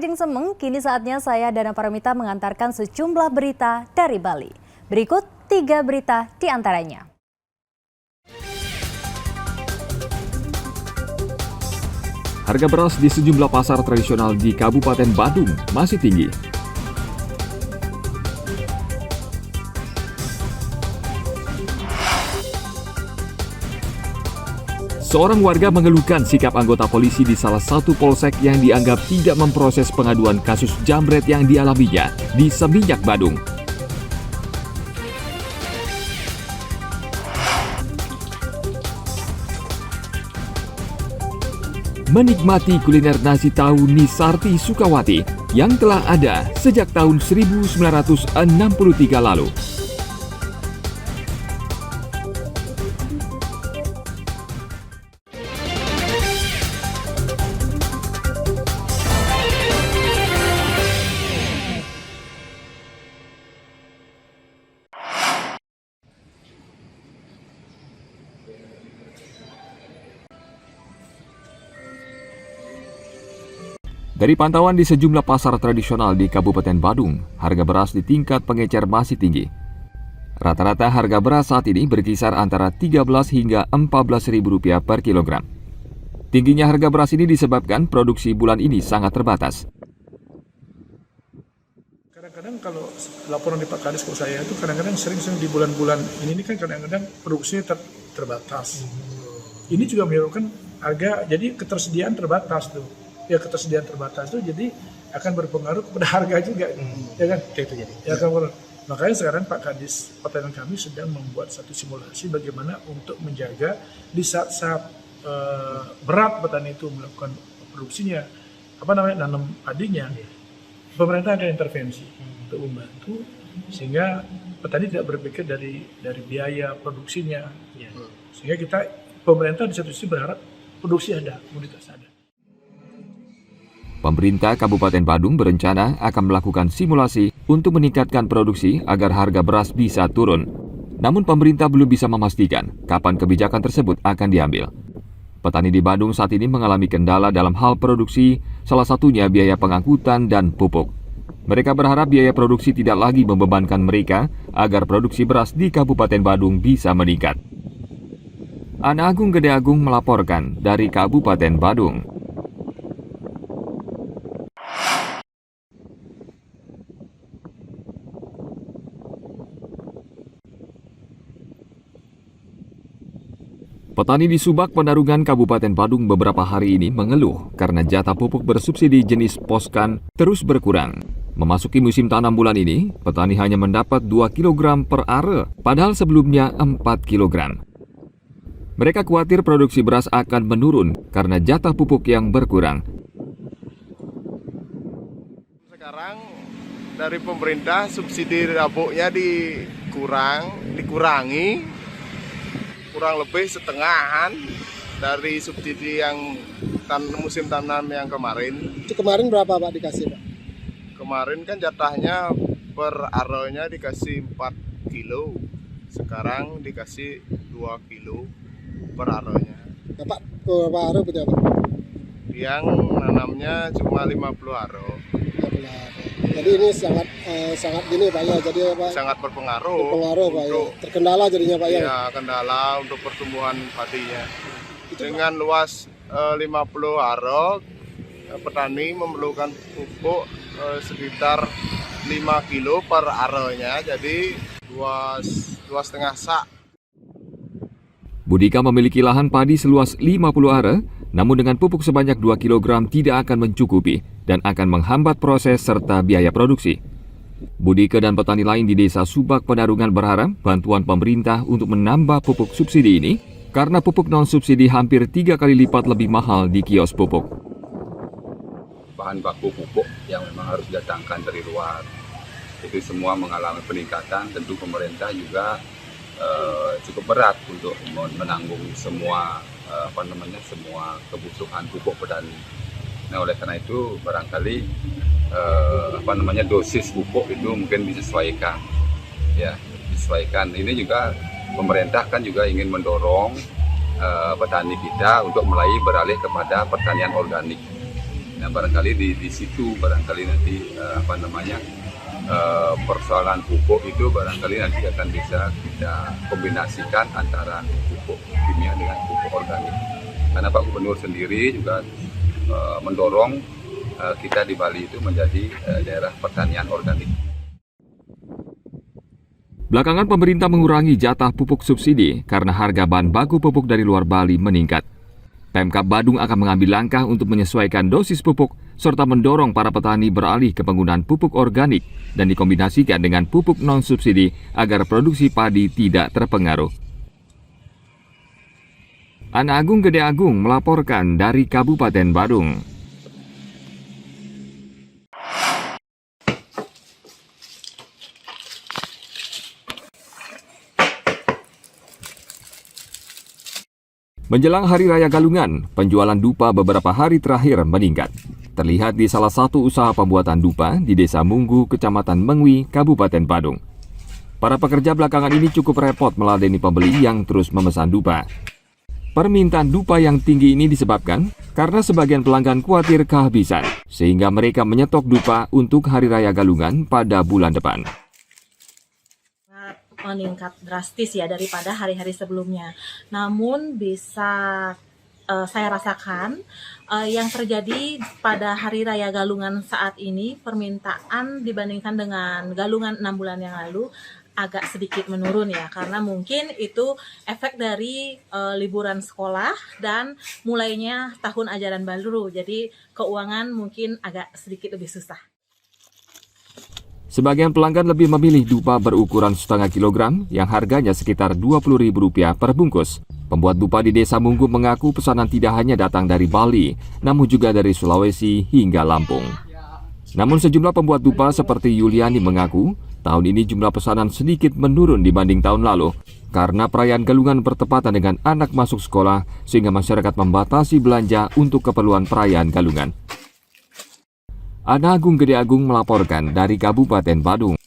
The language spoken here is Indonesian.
Jeng Semeng, kini saatnya saya Dana Paramita mengantarkan sejumlah berita dari Bali. Berikut 3 berita di antaranya. Harga beras di sejumlah pasar tradisional di Kabupaten Badung masih tinggi. Seorang warga mengeluhkan sikap anggota polisi di salah satu polsek yang dianggap tidak memproses pengaduan kasus jambret yang dialaminya di Seminyak, Badung. Menikmati kuliner nasi tahu Nisarti Sukawati yang telah ada sejak tahun 1963 lalu. Dari pantauan di sejumlah pasar tradisional di Kabupaten Badung, harga beras di tingkat pengecer masih tinggi. Rata-rata harga beras saat ini berkisar antara Rp13 hingga Rp14.000 per kilogram. Tingginya harga beras ini disebabkan produksi bulan ini sangat terbatas. Kadang-kadang kalau laporan di Pak Kadis ke saya itu kadang-kadang sering di bulan-bulan ini kan kadang-kadang produksinya terbatas. Ini juga menyebabkan harga, jadi ketersediaan terbatas tuh. Ya ketersediaan terbatas itu jadi akan berpengaruh kepada harga juga, ya kan? Itu jadi. Ya kan. Makanya sekarang Pak Kadis pertanian kami sedang membuat satu simulasi bagaimana untuk menjaga di saat-saat berat petani itu melakukan produksinya, nanam padinya, pemerintah akan intervensi untuk membantu sehingga petani tidak berpikir dari biaya produksinya, sehingga pemerintah di satu sisi berharap produksi ada, komoditas ada. Pemerintah Kabupaten Badung berencana akan melakukan simulasi untuk meningkatkan produksi agar harga beras bisa turun. Namun pemerintah belum bisa memastikan kapan kebijakan tersebut akan diambil. Petani di Badung saat ini mengalami kendala dalam hal produksi, salah satunya biaya pengangkutan dan pupuk. Mereka berharap biaya produksi tidak lagi membebankan mereka agar produksi beras di Kabupaten Badung bisa meningkat. Ana Agung Gede Agung melaporkan dari Kabupaten Badung. Petani di Subak, Penarungan, Kabupaten Badung beberapa hari ini mengeluh karena jatah pupuk bersubsidi jenis Poskan terus berkurang. Memasuki musim tanam bulan ini, petani hanya mendapat 2 kg per are, padahal sebelumnya 4 kg. Mereka khawatir produksi beras akan menurun karena jatah pupuk yang berkurang. Sekarang dari pemerintah subsidi pupuknya dikurangi. Kurang lebih setengahan dari subsidi yang musim tanam yang kemarin. Itu kemarin berapa Pak dikasih Pak? Kemarin kan jatahnya per aronya dikasih 4 kilo. Sekarang dikasih 2 kilo per aronya. Bapak berapa aro berapa? Yang nanamnya cuma 50 aro. Jadi ini sangat gini Pak ya, jadi apa? Sangat berpengaruh. Berpengaruh Pak ya. Terkendala jadinya Pak ya. Iya, kendala untuk pertumbuhan padinya. Dengan luas 50 aro, petani memerlukan pupuk sekitar 5 kilo per aronya, jadi 2,5 sak. Budika memiliki lahan padi seluas 50 are, namun dengan pupuk sebanyak 2 kg tidak akan mencukupi dan akan menghambat proses serta biaya produksi. Budika dan petani lain di Desa Subak, Penarungan berharap bantuan pemerintah untuk menambah pupuk subsidi ini karena pupuk non-subsidi hampir 3 kali lipat lebih mahal di kios pupuk. Bahan baku pupuk yang memang harus didatangkan dari luar, itu semua mengalami peningkatan. Tentu pemerintah juga cukup berat untuk menanggung semua semua kebutuhan pupuk petani. Nah, oleh karena itu barangkali dosis pupuk itu mungkin disesuaikan, ya disesuaikan. Ini juga pemerintah kan juga ingin mendorong petani kita untuk mulai beralih kepada pertanian organik. Nah, barangkali di situ barangkali nanti persoalan pupuk itu barangkali nanti akan bisa kita kombinasikan antara pupuk kimia dengan pupuk organik. Karena Pak Gubernur sendiri juga mendorong kita di Bali itu menjadi daerah pertanian organik. Belakangan pemerintah mengurangi jatah pupuk subsidi karena harga bahan baku pupuk dari luar Bali meningkat. Pemkab Badung akan mengambil langkah untuk menyesuaikan dosis pupuk serta mendorong para petani beralih ke penggunaan pupuk organik dan dikombinasikan dengan pupuk non-subsidi agar produksi padi tidak terpengaruh. Ana Agung Gede Agung melaporkan dari Kabupaten Badung. Menjelang Hari Raya Galungan, penjualan dupa beberapa hari terakhir meningkat. Terlihat di salah satu usaha pembuatan dupa di Desa Munggu, Kecamatan Mengwi, Kabupaten Badung. Para pekerja belakangan ini cukup repot meladeni pembeli yang terus memesan dupa. Permintaan dupa yang tinggi ini disebabkan karena sebagian pelanggan khawatir kehabisan, sehingga mereka menyetok dupa untuk Hari Raya Galungan pada bulan depan. Meningkat drastis ya daripada hari-hari sebelumnya. Namun bisa saya rasakan yang terjadi pada Hari Raya Galungan saat ini, permintaan dibandingkan dengan Galungan 6 bulan yang lalu agak sedikit menurun ya, karena mungkin itu efek dari liburan sekolah dan mulainya tahun ajaran baru, jadi keuangan mungkin agak sedikit lebih susah. Sebagian pelanggan lebih memilih dupa berukuran setengah kilogram yang harganya sekitar Rp20.000 per bungkus. Pembuat dupa di Desa Munggu mengaku pesanan tidak hanya datang dari Bali, namun juga dari Sulawesi hingga Lampung. Namun sejumlah pembuat dupa seperti Yuliani mengaku, tahun ini jumlah pesanan sedikit menurun dibanding tahun lalu, karena perayaan Galungan bertepatan dengan anak masuk sekolah, sehingga masyarakat membatasi belanja untuk keperluan perayaan Galungan. Ana Agung Gede Agung melaporkan dari Kabupaten Badung.